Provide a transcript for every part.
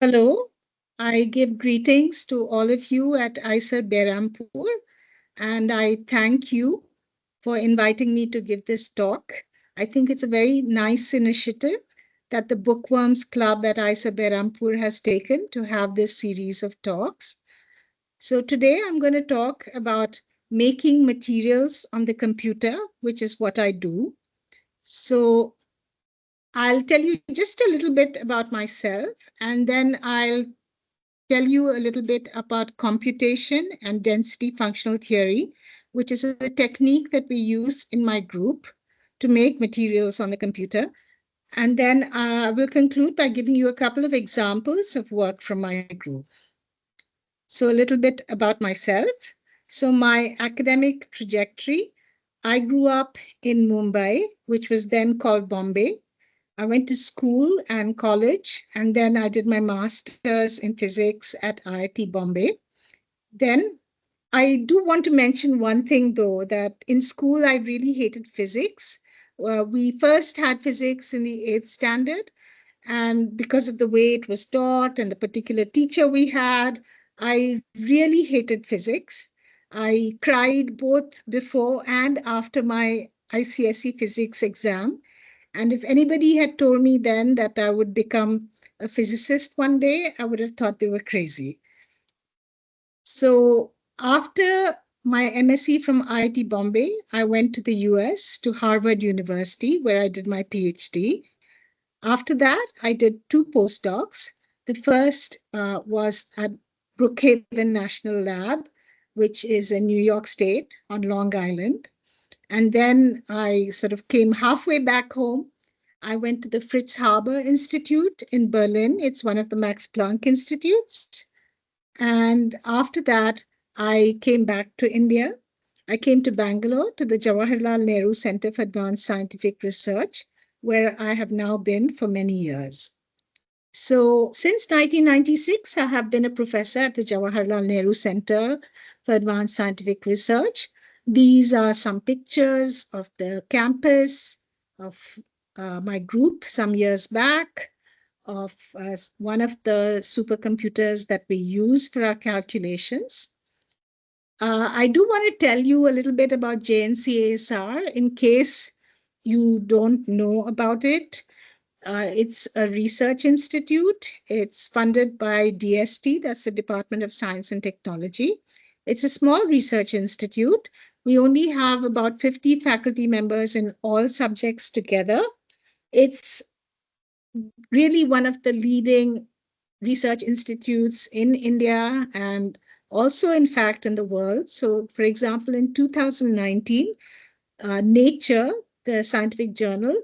Hello, I give greetings to all of you at IIT Berhampur, and I thank you for inviting me to give this talk. I think it's a very nice initiative that the Bookworms Club at IIT Berhampur has taken to have this series of talks. So today I'm going to talk about making materials on the computer, which is what I do. So I'll tell you just a little bit about myself, and then I'll tell you a little bit about computation and density functional theory, which is a technique that we use in my group to make materials on the computer. And then we'll conclude by giving you a couple of examples of work from my group. So a little bit about myself. So my academic trajectory, I grew up in Mumbai, which was then called Bombay. I went to school and college, and then I did my master's in physics at IIT Bombay. Then I do want to mention one thing, though, that in school I really hated physics. We first had physics in the eighth standard, and because of the way it was taught and the particular teacher we had, I really hated physics. I cried both before and after my ICSE physics exam. And if anybody had told me then that I would become a physicist one day, I would have thought they were crazy. So after my MSc from IIT Bombay, I went to the US to Harvard University, where I did my PhD. After that, I did two postdocs. The first was at Brookhaven National Lab, which is in New York State on Long Island. And then I sort of came halfway back home. I went to the Fritz Haber Institute in Berlin. It's one of the Max Planck Institutes. And after that, I came back to India. I came to Bangalore to the Jawaharlal Nehru Center for Advanced Scientific Research, where I have now been for many years. So since 1996, I have been a professor at the Jawaharlal Nehru Center for Advanced Scientific Research. These are some pictures of the campus, of my group some years back, of one of the supercomputers that we use for our calculations. I do want to tell you a little bit about JNCASR in case you don't know about it. It's a research institute. It's funded by DST, that's the Department of Science and Technology. It's a small research institute. We only have about 50 faculty members in all subjects together. It's really one of the leading research institutes in India and also, in fact, in the world. So, for example, in 2019, Nature, the scientific journal,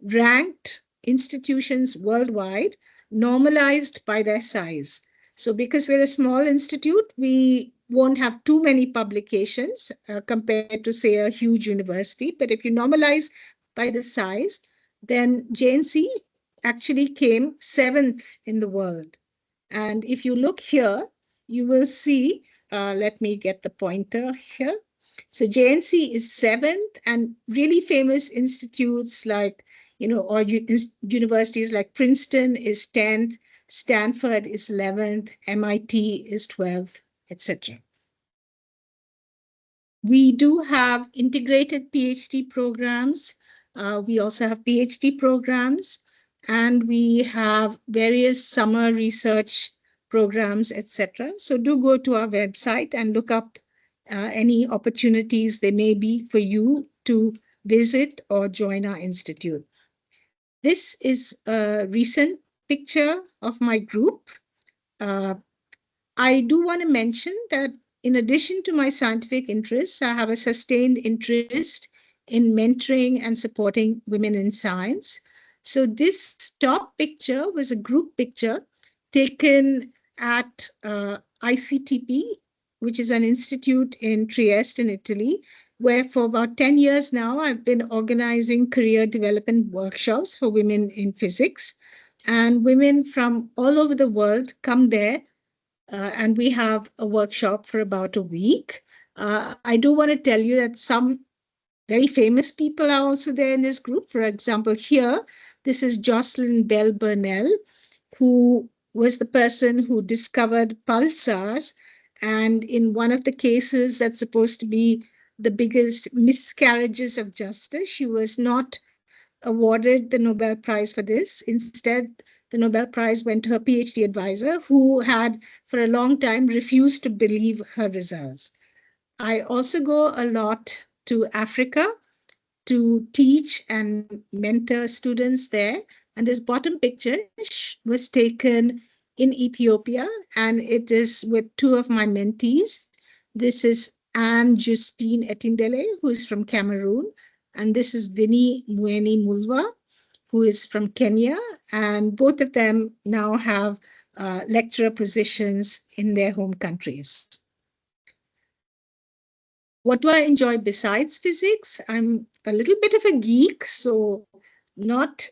ranked institutions worldwide normalized by their size. So because we're a small institute, we won't have too many publications compared to, say, a huge university. But if you normalize by the size, then JNC actually came 7th in the world. And if you look here, you will see, let me get the pointer here. So JNC is 7th, and really famous institutes like, or universities like Princeton is 10th, Stanford is 11th, MIT is 12th, etc. We do have integrated PhD programs. We also have PhD programs, and we have various summer research programs, etc. So do go to our website and look up any opportunities there may be for you to visit or join our institute. This is a recent picture of my group. I do want to mention that in addition to my scientific interests, I have a sustained interest in mentoring and supporting women in science. So this top picture was a group picture taken at ICTP, which is an institute in Trieste in Italy, where for about 10 years now, I've been organizing career development workshops for women in physics. And women from all over the world come there, and we have a workshop for about a week. I do want to tell you that some very famous people are also there in this group. For example, here, this is Jocelyn Bell Burnell, who was the person who discovered pulsars. And in one of the cases that's supposed to be the biggest miscarriages of justice, she was not awarded the Nobel Prize for this. Instead, the Nobel Prize went to her PhD advisor, who had for a long time refused to believe her results. I also go a lot to Africa to teach and mentor students there. And this bottom picture was taken in Ethiopia, and it is with two of my mentees. This is Anne Justine Etindele, who is from Cameroon, and this is Vinnie Mweni Mulwa, who is from Kenya. And both of them now have lecturer positions in their home countries. What do I enjoy besides physics? I'm a little bit of a geek, so not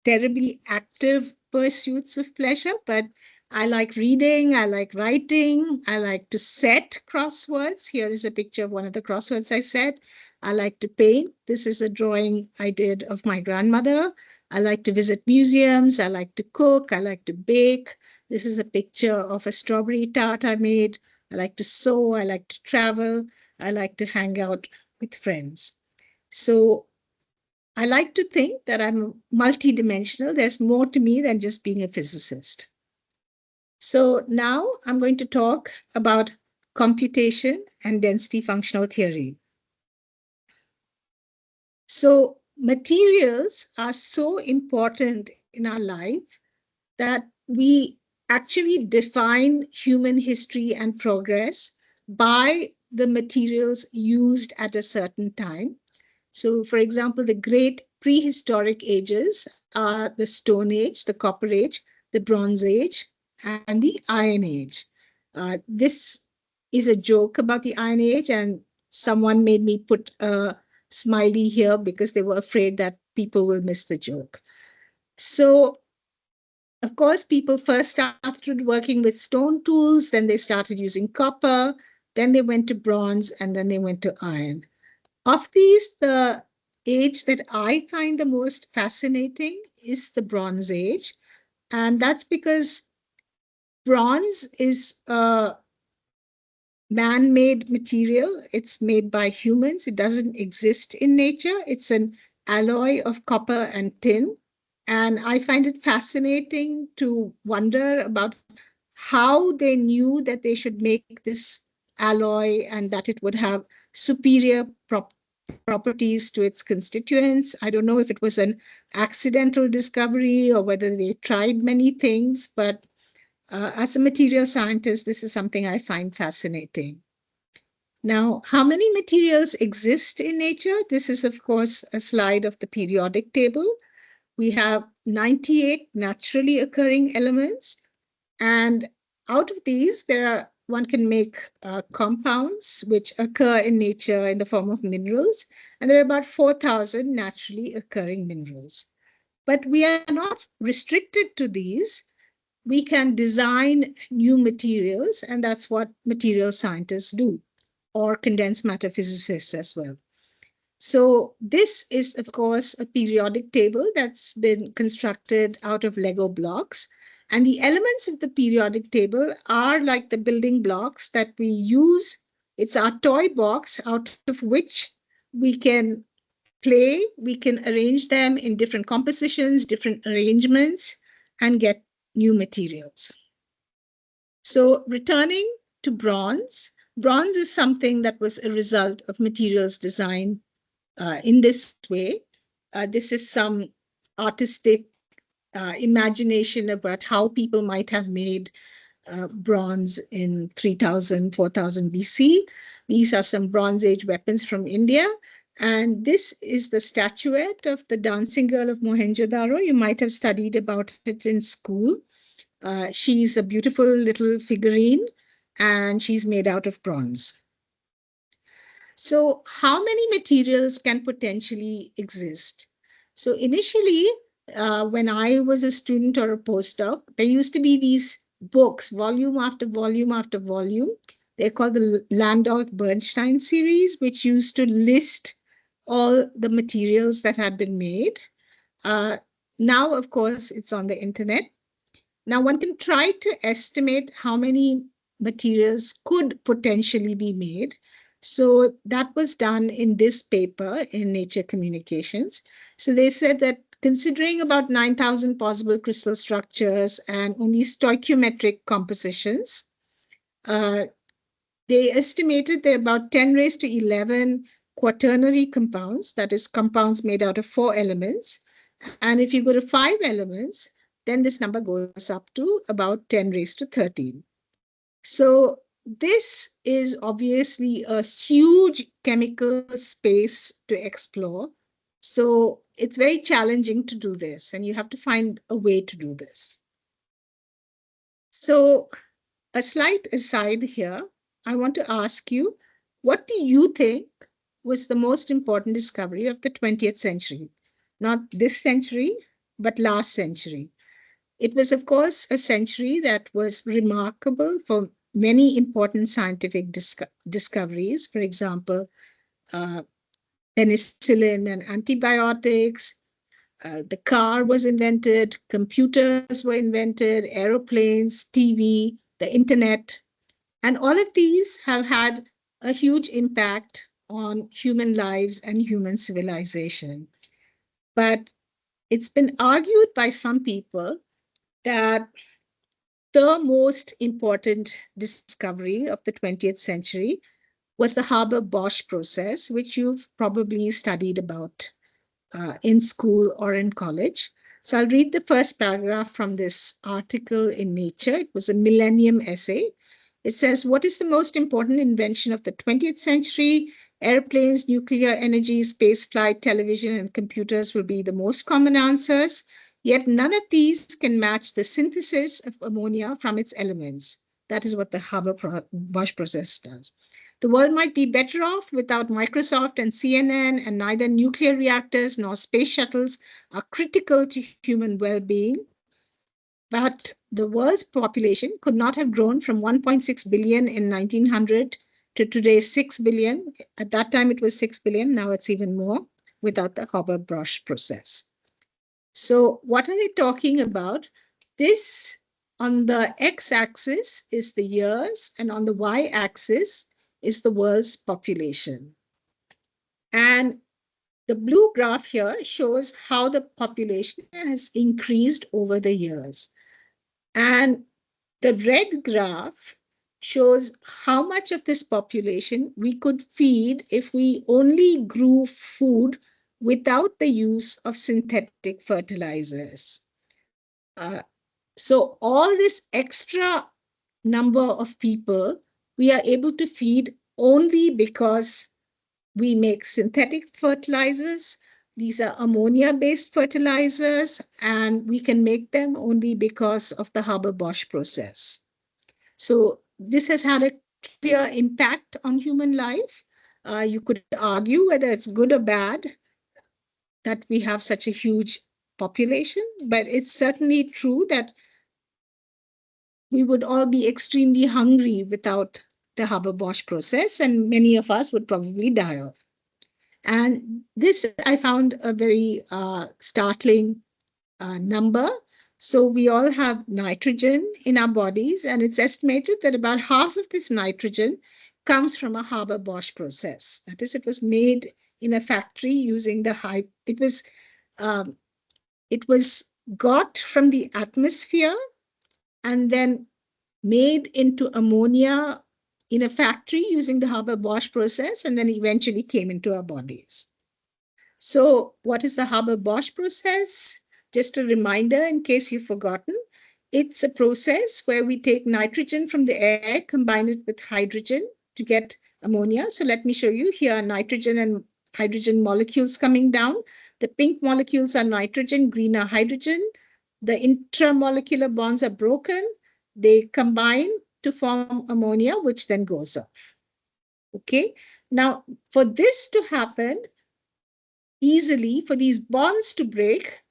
terribly active pursuits of pleasure, but I like reading, I like writing, I like to set crosswords. Here is a picture of one of the crosswords I set. I like to paint. This is a drawing I did of my grandmother. I like to visit museums. I like to cook. I like to bake. This is a picture of a strawberry tart I made. I like to sew. I like to travel. I like to hang out with friends. So I like to think that I'm multidimensional. There's more to me than just being a physicist. So now I'm going to talk about computation and density functional theory. So materials are so important in our life that we actually define human history and progress by the materials used at a certain time. So, for example, the great prehistoric ages are the Stone Age, the Copper Age, the Bronze Age, and the Iron Age. This is a joke about the Iron Age, and someone made me put a smiley here because they were afraid that people will miss the joke. So, of course, people first started working with stone tools, then they started using copper, then they went to bronze, and then they went to iron. Of these, the age that I find the most fascinating is the Bronze Age. And that's because bronze is a man-made material. It's made by humans. It doesn't exist in nature. It's an alloy of copper and tin. And I find it fascinating to wonder about how they knew that they should make this alloy and that it would have superior properties to its constituents. I don't know if it was an accidental discovery or whether they tried many things, but as a material scientist, this is something I find fascinating. Now, how many materials exist in nature? This is, of course, a slide of the periodic table. We have 98 naturally occurring elements, and out of these, one can make compounds which occur in nature in the form of minerals, and there are about 4,000 naturally occurring minerals. But we are not restricted to these. We can design new materials, and that's what material scientists do, or condensed matter physicists as well. So this is, of course, a periodic table that's been constructed out of Lego blocks. And the elements of the periodic table are like the building blocks that we use. It's our toy box out of which we can play. We can arrange them in different compositions, different arrangements, and get new materials. So returning to bronze, bronze is something that was a result of materials design in this way. This is some artistic imagination about how people might have made bronze in 3000, 4000 BC. These are some Bronze Age weapons from India. And this is the statuette of the dancing girl of Mohenjo-daro. You might have studied about it in school. She's a beautiful little figurine, and she's made out of bronze. So how many materials can potentially exist? So initially, when I was a student or a postdoc, there used to be these books, volume after volume after volume. They're called the Landau-Bernstein series, which used to list all the materials that had been made. Now, of course, it's on the internet. Now, one can try to estimate how many materials could potentially be made. So that was done in this paper in Nature Communications. So they said that considering about 9,000 possible crystal structures and only stoichiometric compositions, uh, they estimated there are about 10 raised to 11 quaternary compounds, that is, compounds made out of 4 elements. And if you go to 5 elements, then this number goes up to about 10 raised to 13. So this is obviously a huge chemical space to explore. So it's very challenging to do this, and you have to find a way to do this. So a slight aside here, I want to ask you, what do you think was the most important discovery of the 20th century? Not this century, but last century. It was, of course, a century that was remarkable for many important scientific discoveries. For example, uh, penicillin and antibiotics. The car was invented, computers were invented, aeroplanes, TV, the internet. And all of these have had a huge impact on human lives and human civilization. But it's been argued by some people that the most important discovery of the 20th century was the Haber-Bosch process, which you've probably studied about in school or in college. So I'll read the first paragraph from this article in Nature. It was a millennium essay. It says, what is the most important invention of the 20th century? Airplanes, nuclear energy, spaceflight, television, and computers will be the most common answers. Yet none of these can match the synthesis of ammonia from its elements. That is what the Haber-Bosch process does. The world might be better off without Microsoft and CNN, and neither nuclear reactors nor space shuttles are critical to human well-being. But the world's population could not have grown from 1.6 billion in 1900 to today's 6 billion. At that time, it was 6 billion. Now it's even more without the Haber-Bosch process. So what are they talking about? This on the x-axis is the years, and on the y-axis is the world's population. And the blue graph here shows how the population has increased over the years. And the red graph shows how much of this population we could feed if we only grew food without the use of synthetic fertilizers. So all this extra number of people we are able to feed only because we make synthetic fertilizers. These are ammonia-based fertilizers, and we can make them only because of the Haber-Bosch process. So this has had a clear impact on human life. You could argue whether it's good or bad that we have such a huge population, but it's certainly true that we would all be extremely hungry without the Haber-Bosch process, and many of us would probably die off. And this I found a very startling number. So we all have nitrogen in our bodies, and it's estimated that about half of this nitrogen comes from a Haber-Bosch process. That is, it was made in a factory using the high. It was got from the atmosphere and then made into ammonia in a factory using the Haber-Bosch process, and then eventually came into our bodies. So what is the Haber-Bosch process? Just a reminder in case you've forgotten. It's a process where we take nitrogen from the air, combine it with hydrogen to get ammonia. So let me show you. Here are nitrogen and hydrogen molecules coming down. The pink molecules are nitrogen, green are hydrogen. The intramolecular bonds are broken. They combine to form ammonia, which then goes off. Okay. Now, for this to happen easily, for these bonds to break,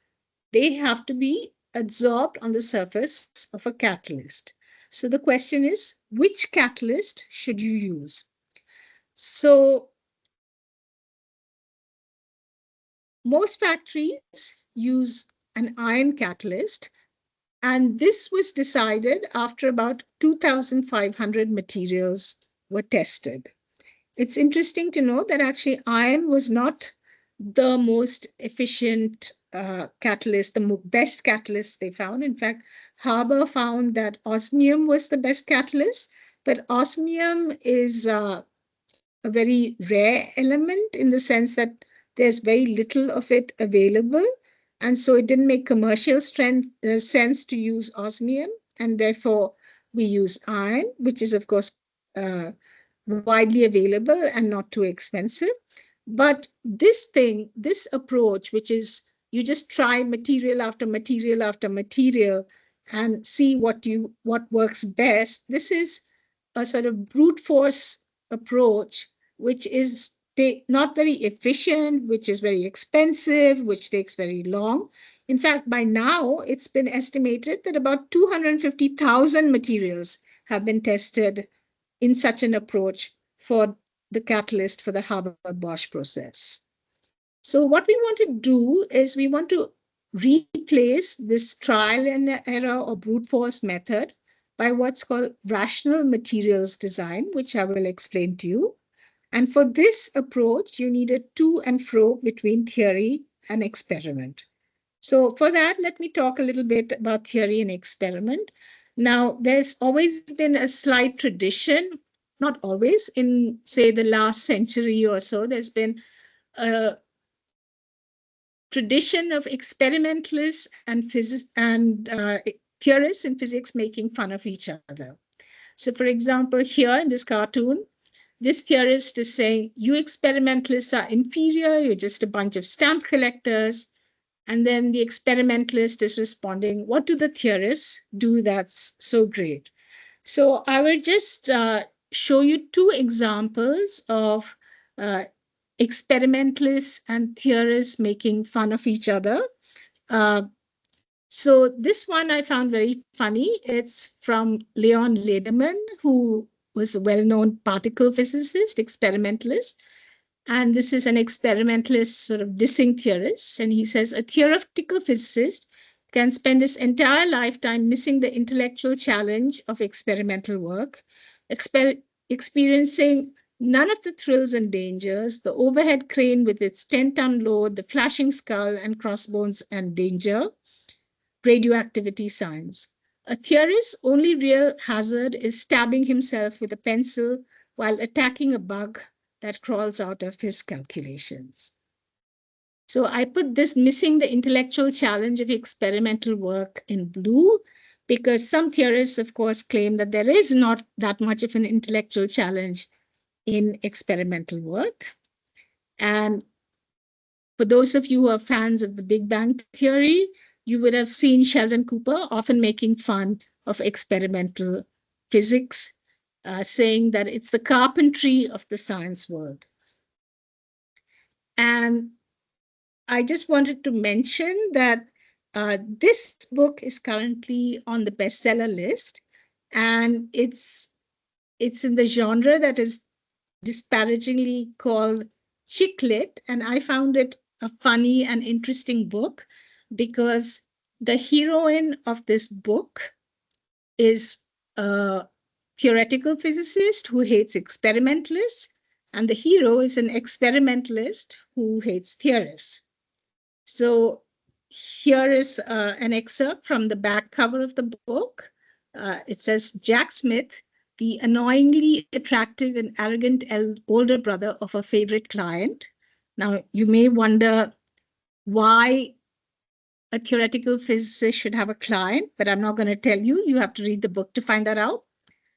they have to be adsorbed on the surface of a catalyst. So the question is, which catalyst should you use? So most factories use an iron catalyst, And this was decided after about 2,500 materials were tested. It's interesting to know that actually iron was not the most efficient catalyst, the best catalyst they found. In fact, Haber found that osmium was the best catalyst, but osmium is a very rare element in the sense that there's very little of it available. And so it didn't make commercial sense to use osmium. And therefore, we use iron, which is, of course, uh, widely available and not too expensive. But this approach, which is you just try material after material after material and see what works best, this is a sort of brute force approach, which is not very efficient, which is very expensive, which takes very long. In fact, by now, it's been estimated that about 250,000 materials have been tested in such an approach for the catalyst for the Haber-Bosch process. So what we want to do is we want to replace this trial and error or brute force method by what's called rational materials design, which I will explain to you. And for this approach, you need a to and fro between theory and experiment. So for that, let me talk a little bit about theory and experiment. Now, there's always been a slight tradition, not always, in, say, the last century or so, there's been a tradition of experimentalists and theorists in physics making fun of each other. So, for example, here in this cartoon, this theorist is saying, you experimentalists are inferior, you're just a bunch of stamp collectors. And then the experimentalist is responding, what do the theorists do that's so great? So I will just show you two examples of uh, experimentalists and theorists making fun of each other. Uh, so this one I found very funny. It's from Leon Lederman, who was a well-known particle physicist, experimentalist. And this is an experimentalist sort of dissing theorists. And he says, a theoretical physicist can spend his entire lifetime missing the intellectual challenge of experimental work, experiencing none of the thrills and dangers, the overhead crane with its 10-ton load, the flashing skull and crossbones and danger, radioactivity science. A theorist's only real hazard is stabbing himself with a pencil while attacking a bug that crawls out of his calculations. So I put this missing the intellectual challenge of experimental work in blue, because some theorists, of course, claim that there is not that much of an intellectual challenge in experimental work. And for those of you who are fans of the Big Bang Theory, you would have seen Sheldon Cooper often making fun of experimental physics, saying that it's the carpentry of the science world. And I just wanted to mention that this book is currently on the bestseller list, and it's in the genre that is disparagingly called chick lit, and I found it a funny and interesting book because the heroine of this book is a theoretical physicist who hates experimentalists, and the hero is an experimentalist who hates theorists. So here is an excerpt from the back cover of the book. It says, Jack Smith, the annoyingly attractive and arrogant older brother of a favorite client. Now, you may wonder why a theoretical physicist should have a client, but I'm not going to tell you. You have to read the book to find that out.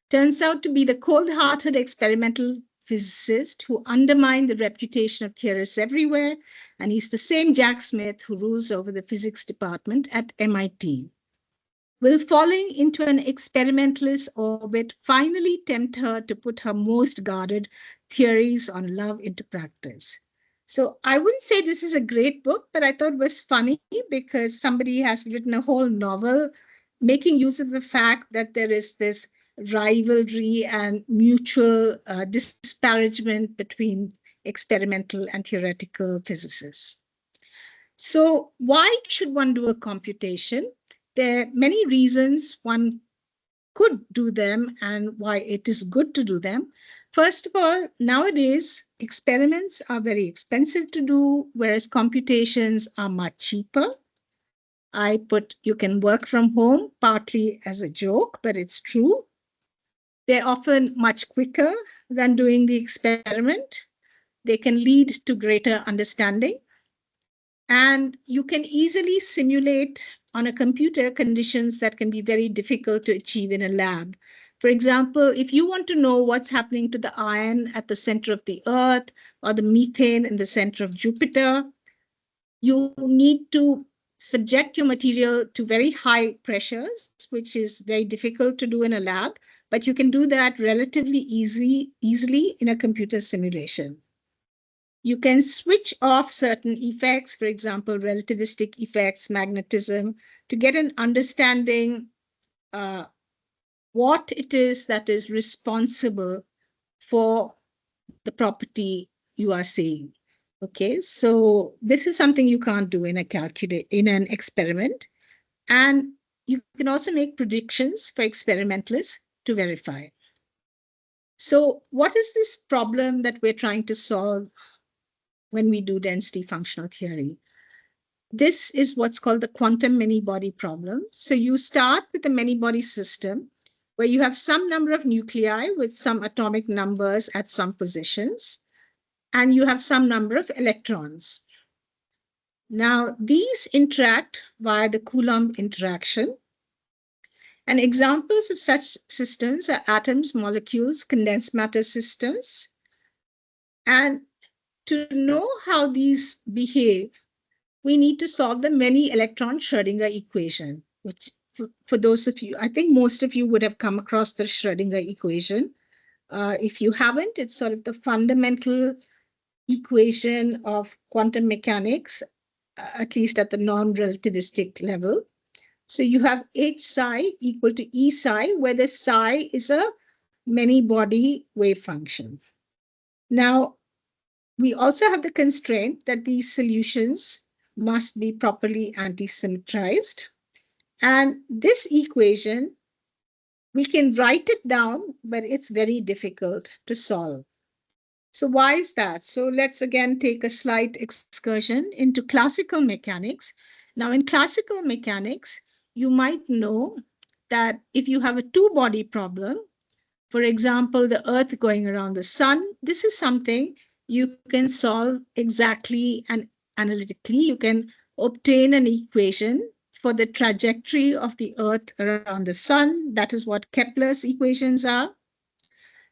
Turns out to be the cold-hearted experimental physicist who undermined the reputation of theorists everywhere, and he's the same Jack Smith who rules over the physics department at MIT. Will falling into an experimentalist orbit finally tempt her to put her most guarded theories on love into practice? So I wouldn't say this is a great book, but I thought it was funny because somebody has written a whole novel making use of the fact that there is this rivalry and mutual disparagement between experimental and theoretical physicists. So why should one do a computation? There are many reasons one could do them and why it is good to do them. First of all, nowadays, experiments are very expensive to do, whereas computations are much cheaper. You can work from home partly as a joke, but it's true. They're often much quicker than doing the experiment. They can lead to greater understanding. And you can easily simulate on a computer conditions that can be very difficult to achieve in a lab. For example, if you want to know what's happening to the iron at the center of the Earth or the methane in the center of Jupiter, you need to subject your material to very high pressures, which is very difficult to do in a lab, but you can do that relatively easily in a computer simulation. You can switch off certain effects, for example, relativistic effects, magnetism, to get an understanding what it is that is responsible for the property you are seeing. Okay, so this is something you can't do in an experiment. And you can also make predictions for experimentalists to verify. So what is this problem that we're trying to solve when we do density functional theory? This is what's called the quantum many-body problem. So you start with a many-body system where you have some number of nuclei with some atomic numbers at some positions, and you have some number of electrons. Now, these interact via the Coulomb interaction. And examples of such systems are atoms, molecules, condensed matter systems. And to know how these behave, we need to solve the many electron Schrödinger equation, which for those of you, I think most of you would have come across the Schrödinger equation. If you haven't, it's sort of the fundamental equation of quantum mechanics, at least at the non-relativistic level. So you have H psi equal to E psi, where the psi is a many-body wave function. Now, we also have the constraint that these solutions must be properly anti-symmetrized. And this equation, we can write it down, but it's very difficult to solve. So why is that? So let's again take a slight excursion into classical mechanics. Now, in classical mechanics, you might know that if you have a two-body problem, for example, the Earth going around the sun, this is something you can solve exactly and analytically. You can obtain an equation for the trajectory of the Earth around the sun. That is what Kepler's equations are.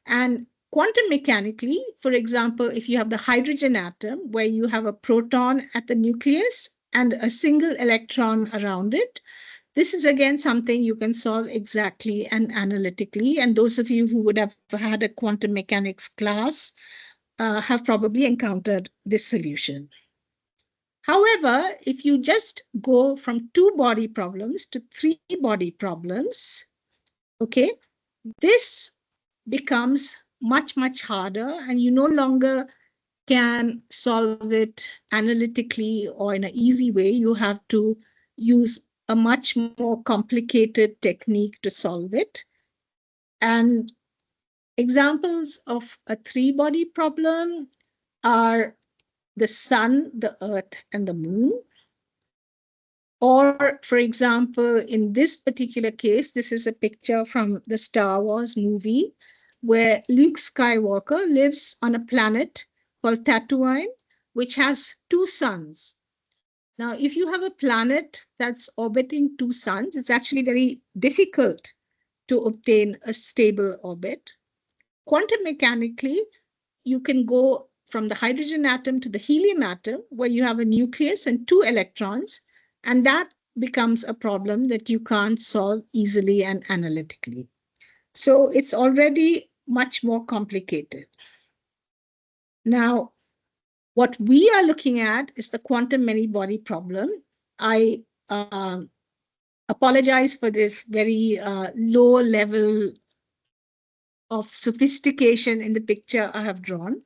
And quantum mechanically, for example, if you have the hydrogen atom where you have a proton at the nucleus and a single electron around it, this is again something you can solve exactly and analytically. And those of you who would have had a quantum mechanics class have probably encountered this solution. However, if you just go from two-body problems to three-body problems, okay, this becomes much, much harder, and you no longer can solve it analytically or in an easy way. You have to use a much more complicated technique to solve it. And examples of a three-body problem are the sun, the earth, and the moon. Or, for example, in this particular case, this is a picture from the Star Wars movie where Luke Skywalker lives on a planet called Tatooine, which has two suns. Now, if you have a planet that's orbiting two suns, it's actually very difficult to obtain a stable orbit. Quantum mechanically, you can go from the hydrogen atom to the helium atom, where you have a nucleus and two electrons, and that becomes a problem that you can't solve easily and analytically. So it's already much more complicated. Now, what we are looking at is the quantum many-body problem. I apologize for this very low level of sophistication in the picture I have drawn.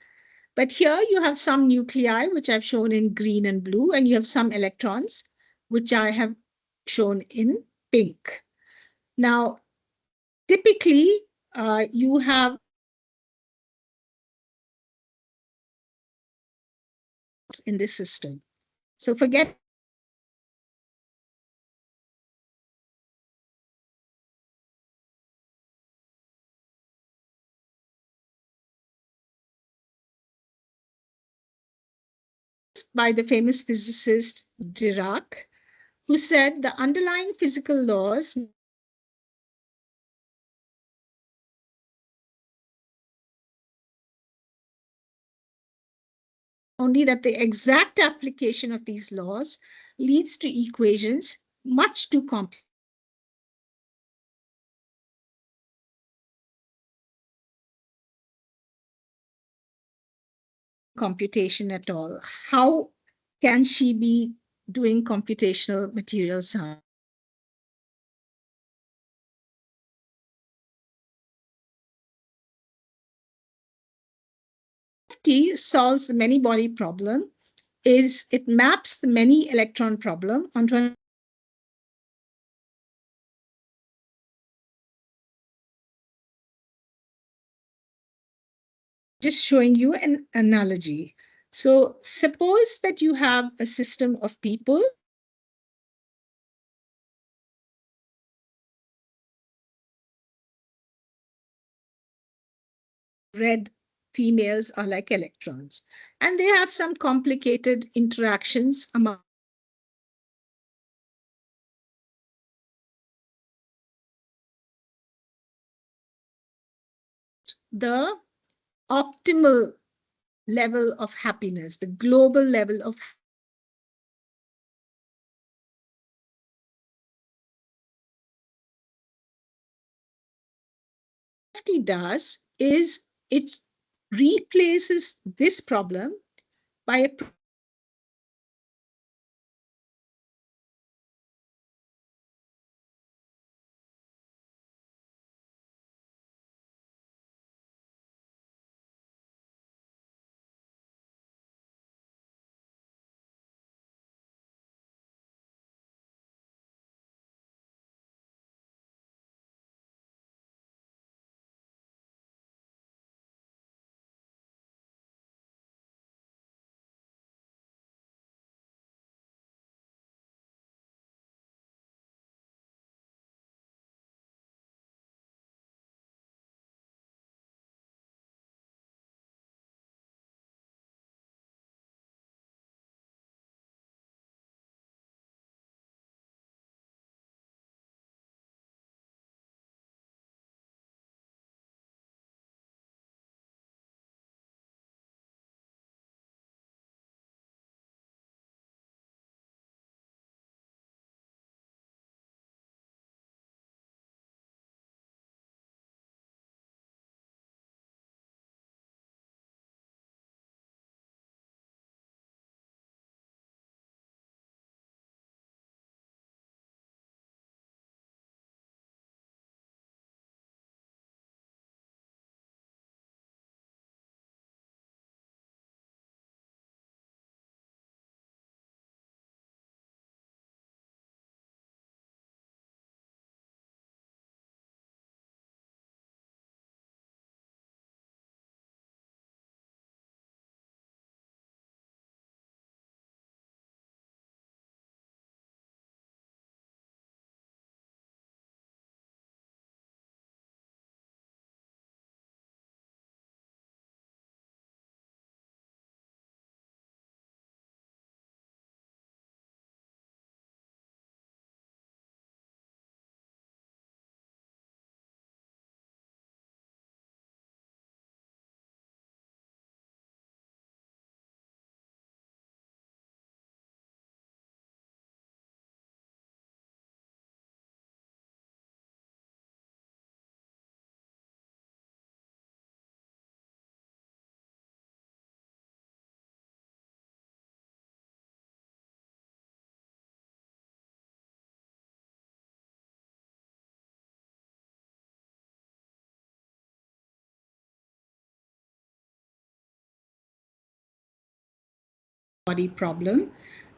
But here you have some nuclei, which I've shown in green and blue, and you have some electrons, which I have shown in pink. Now, typically, you have in this system. So forget by the famous physicist Dirac, who said the underlying physical laws only that the exact application of these laws leads to equations much too complex computation at all. How can she be doing computational material science? T solves the many body problem is it maps the many electron problem onto just showing you an analogy. So suppose that you have a system of people. Red females are like electrons, and they have some complicated interactions among the optimal level of happiness, the global level of FT does is it replaces this problem by a body problem.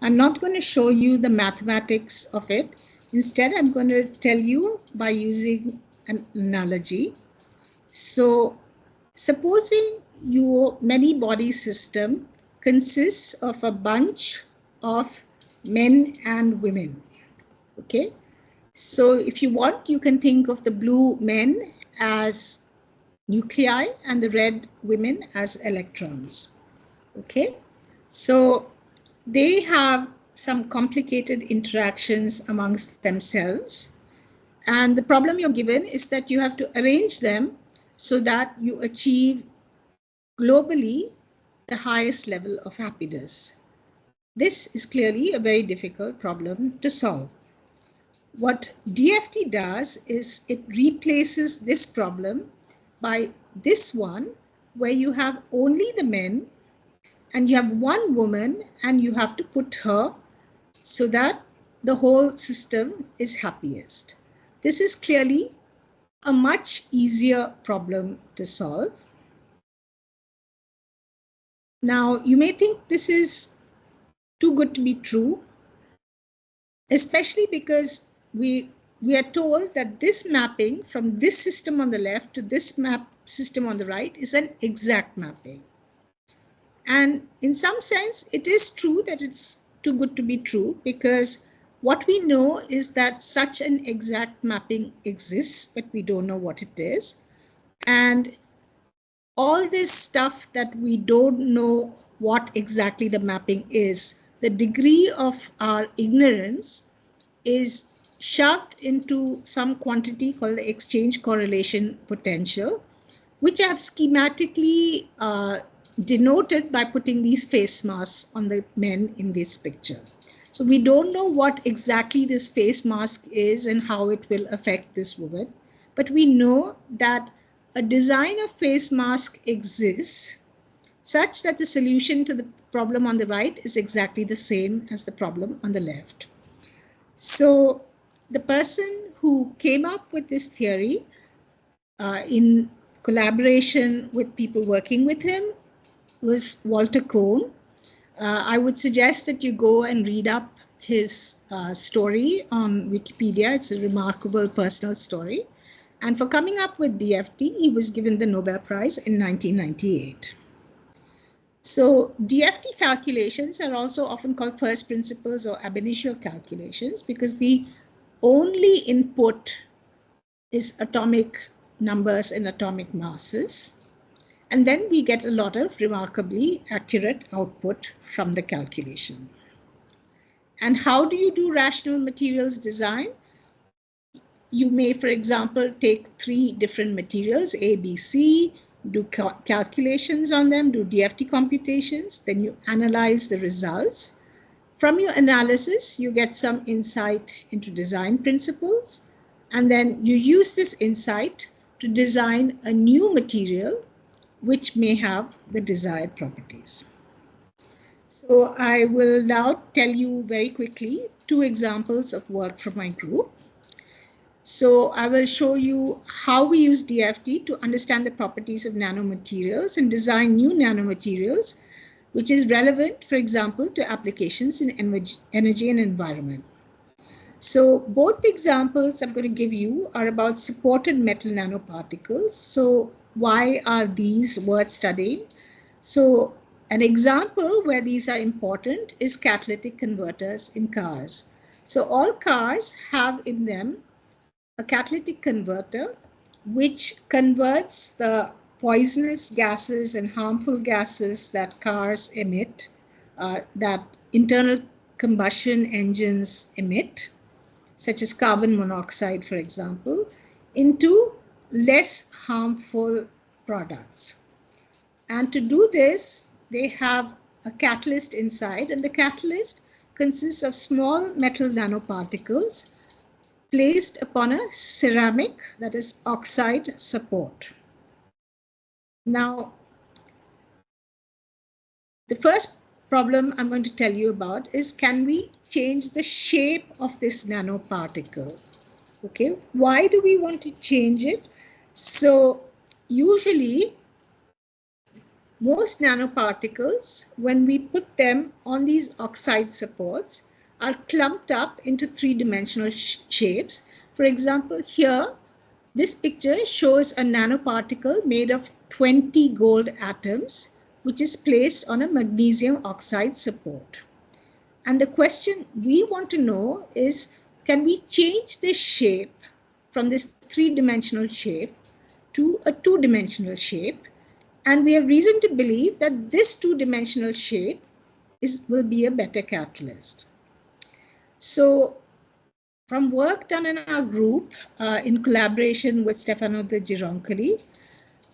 I'm not going to show you the mathematics of it Instead, I'm going to tell you by using an analogy. So, supposing your many body system consists of a bunch of men and women. Okay, so if you want, you can think of the blue men as nuclei and the red women as electrons. Okay, so they have some complicated interactions amongst themselves. And the problem you're given is that you have to arrange them so that you achieve globally the highest level of happiness. This is clearly a very difficult problem to solve. What DFT does is it replaces this problem by this one, where you have only the men and you have one woman and you have to put her so that the whole system is happiest. This is clearly a much easier problem to solve. Now, you may think this is too good to be true, especially because we are told that this mapping from this system on the left to this system on the right is an exact mapping. And in some sense, it is true that it's too good to be true, because what we know is that such an exact mapping exists, but we don't know what it is. And all this stuff that we don't know what exactly the mapping is, the degree of our ignorance is shoved into some quantity called the exchange correlation potential, which I've schematically denoted by putting these face masks on the men in this picture. So we don't know what exactly this face mask is and how it will affect this woman, but we know that a design of face mask exists such that the solution to the problem on the right is exactly the same as the problem on the left. So the person who came up with this theory in collaboration with people working with him was Walter Cohn. I would suggest that you go and read up his story on Wikipedia. It's a remarkable personal story. And for coming up with DFT, he was given the Nobel Prize in 1998. So DFT calculations are also often called first principles or ab initio calculations, because the only input is atomic numbers and atomic masses. And then we get a lot of remarkably accurate output from the calculation. And how do you do rational materials design? You may, for example, take 3 different materials, A, B, C, do calculations on them, do DFT computations, then you analyze the results. From your analysis, you get some insight into design principles, and then you use this insight to design a new material which may have the desired properties. So I will now tell you very quickly 2 examples of work from my group. So I will show you how we use DFT to understand the properties of nanomaterials and design new nanomaterials, which is relevant, for example, to applications in energy and environment. So both the examples I'm going to give you are about supported metal nanoparticles. So why are these worth studying? So an example where these are important is catalytic converters in cars. So all cars have in them a catalytic converter which converts the poisonous gases and harmful gases that cars emit, that internal combustion engines emit, such as carbon monoxide, for example, into less harmful products. And to do this, they have a catalyst inside, and the catalyst consists of small metal nanoparticles placed upon a ceramic, that is oxide support. Now, the first problem I'm going to tell you about is, can we change the shape of this nanoparticle? Okay, why do we want to change it? So usually most nanoparticles, when we put them on these oxide supports, are clumped up into three-dimensional shapes. For example, here, this picture shows a nanoparticle made of 20 gold atoms, which is placed on a magnesium oxide support. And the question we want to know is, can we change this shape from this three-dimensional shape to a two-dimensional shape? And we have reason to believe that this two-dimensional shape will be a better catalyst. So from work done in our group in collaboration with Stefano De Gironcoli,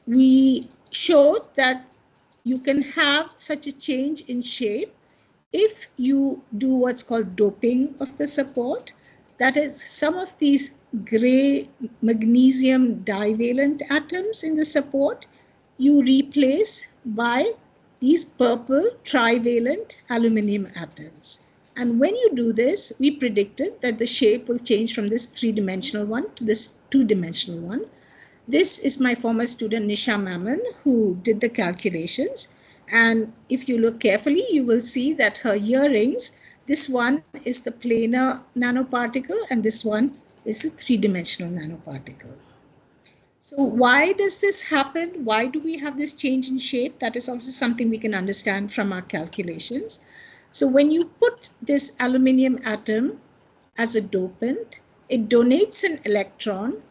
we showed that you can have such a change in shape if you do what's called doping of the support. That is, some of these gray magnesium divalent atoms in the support you replace by these purple trivalent aluminum atoms. And when you do this, we predicted that the shape will change from this three-dimensional one to this two-dimensional one. This is my former student Nisha Mammon, who did the calculations. And if you look carefully, you will see that her earrings, this one is the planar nanoparticle and this one is the three-dimensional nanoparticle. So why does this happen? Why do we have this change in shape? That is also something we can understand from our calculations. So when you put this aluminum atom as a dopant, it donates an electron,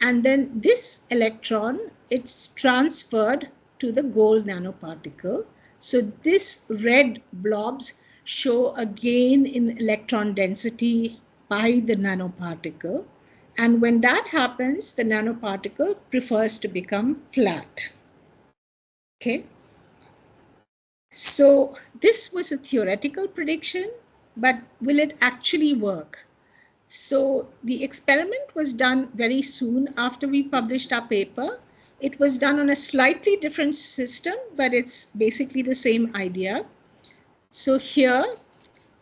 and then this electron, it's transferred to the gold nanoparticle. So this red blobs show a gain in electron density by the nanoparticle. And when that happens, the nanoparticle prefers to become flat. Okay. So this was a theoretical prediction, but will it actually work? So the experiment was done very soon after we published our paper. It was done on a slightly different system, but it's basically the same idea. So here,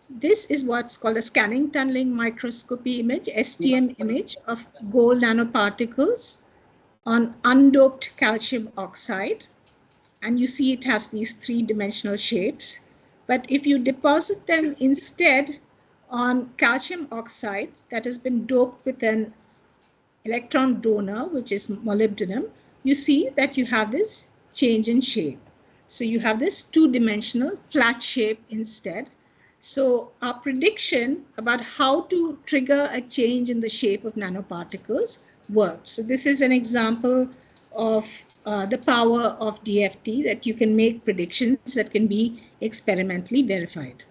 this is what's called a scanning tunneling microscopy image, STM image of gold nanoparticles on undoped calcium oxide. And you see it has these three-dimensional shapes. But if you deposit them instead on calcium oxide that has been doped with an electron donor, which is molybdenum, you see that you have this change in shape. So you have this two-dimensional flat shape instead. So our prediction about how to trigger a change in the shape of nanoparticles worked. So this is an example of the power of DFT, that you can make predictions that can be experimentally verified.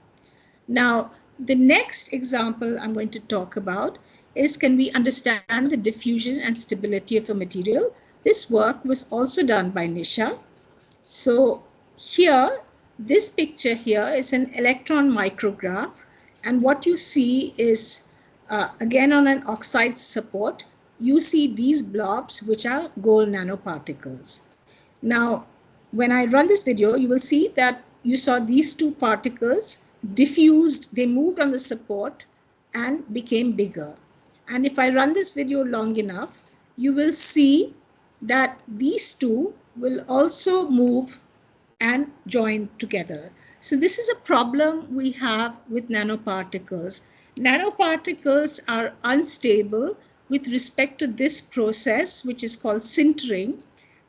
Now, the next example I'm going to talk about is, can we understand the diffusion and stability of a material? This work was also done by Nisha. So here, this picture here is an electron micrograph. And what you see is, again, on an oxide support, you see these blobs, which are gold nanoparticles. Now, when I run this video, you will see that you saw these two particles diffused, they moved on the support and became bigger. And if I run this video long enough, you will see that these two will also move and join together. So this is a problem we have with nanoparticles. Nanoparticles are unstable with respect to this process, which is called sintering.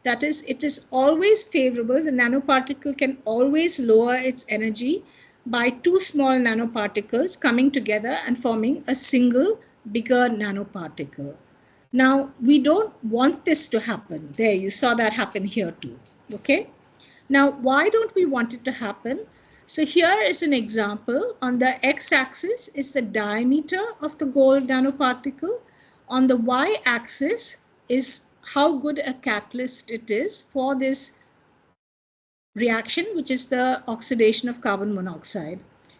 That is, it is always favorable. The nanoparticle can always lower its energy by two small nanoparticles coming together and forming a single bigger nanoparticle. Now, we don't want this to happen. There, you saw that happen here too, okay? Now, why don't we want it to happen? So here is an example. On the x-axis is the diameter of the gold nanoparticle. On the y-axis is how good a catalyst it is for this reaction, which is the oxidation of carbon monoxide.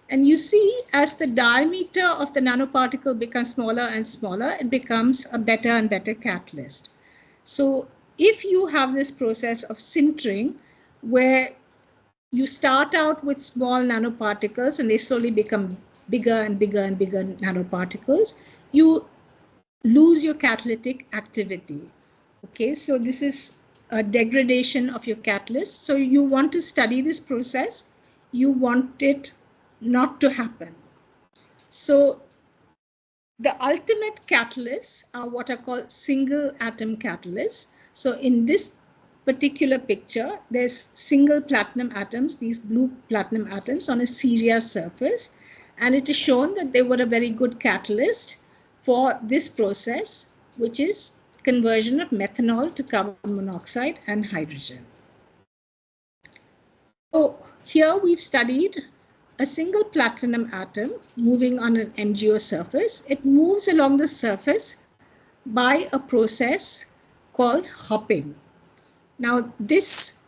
And you see, as the diameter of the nanoparticle becomes smaller and smaller, it becomes a better and better catalyst. So if you have this process of sintering, where you start out with small nanoparticles and they slowly become bigger and bigger and bigger nanoparticles, you lose your catalytic activity. Okay, so this is a degradation of your catalyst. So you want to study this process. You want it not to happen. So the ultimate catalysts are what are called single atom catalysts. So in this particular picture, there's single platinum atoms, these blue platinum atoms on a Sirius surface. And it is shown that they were a very good catalyst for this process, which is conversion of methanol to carbon monoxide and hydrogen. So here we've studied a single platinum atom moving on an MgO surface. It moves along the surface by a process called hopping. Now, this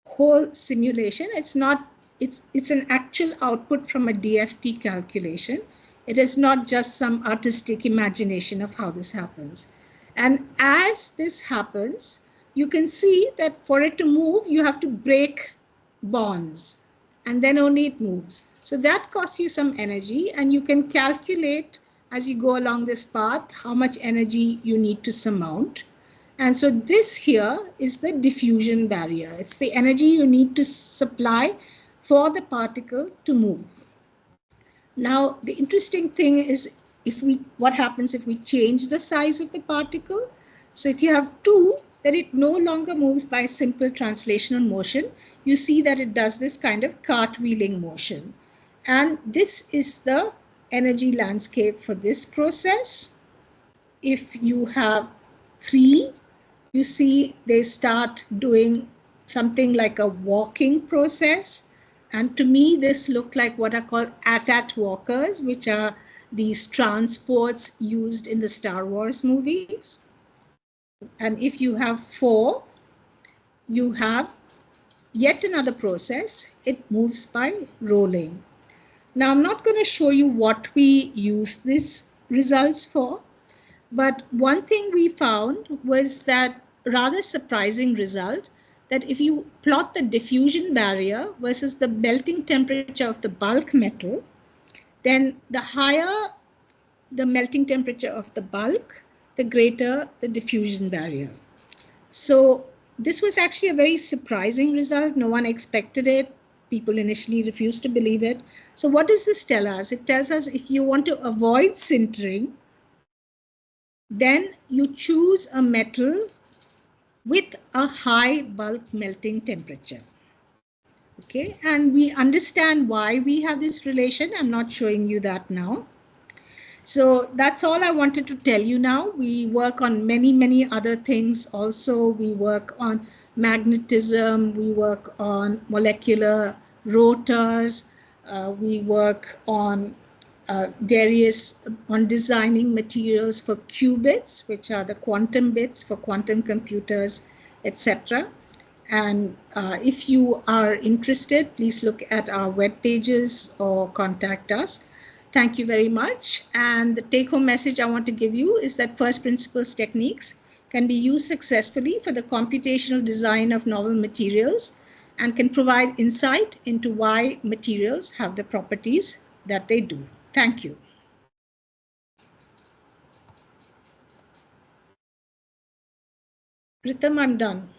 whole simulation, it's an actual output from a DFT calculation. It is not just some artistic imagination of how this happens. And as this happens, you can see that for it to move, you have to break bonds, and then only it moves. So that costs you some energy, and you can calculate as you go along this path how much energy you need to surmount. And so this here is the diffusion barrier. It's the energy you need to supply for the particle to move. Now, the interesting thing is what happens if we change the size of the particle. So if you have two, then it no longer moves by simple translational motion. You see that it does this kind of cartwheeling motion. And this is the energy landscape for this process. If you have three, you see they start doing something like a walking process. And to me, this looked like what are called AT-AT walkers, which are these transports used in the Star Wars movies. And if you have four, you have yet another process. It moves by rolling. Now, I'm not going to show you what we use these results for, but one thing we found was that rather surprising result that if you plot the diffusion barrier versus the melting temperature of the bulk metal, then the higher the melting temperature of the bulk, the greater the diffusion barrier. So this was actually a very surprising result. No one expected it. People initially refused to believe it. So what does this tell us? It tells us if you want to avoid sintering, then you choose a metal with a high bulk melting temperature. Okay, and we understand why we have this relation. I'm not showing you that now. So that's all I wanted to tell you now. We work on many other things also. We work on magnetism, we work on molecular rotors, we work on on designing materials for qubits, which are the quantum bits for quantum computers, etc. And if you are interested, please look at our web pages or contact us. Thank you very much. And the take-home message I want to give you is that first principles techniques can be used successfully for the computational design of novel materials and can provide insight into why materials have the properties that they do. Thank you. Ritam, I'm done.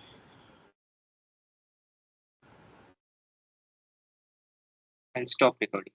And stop recording.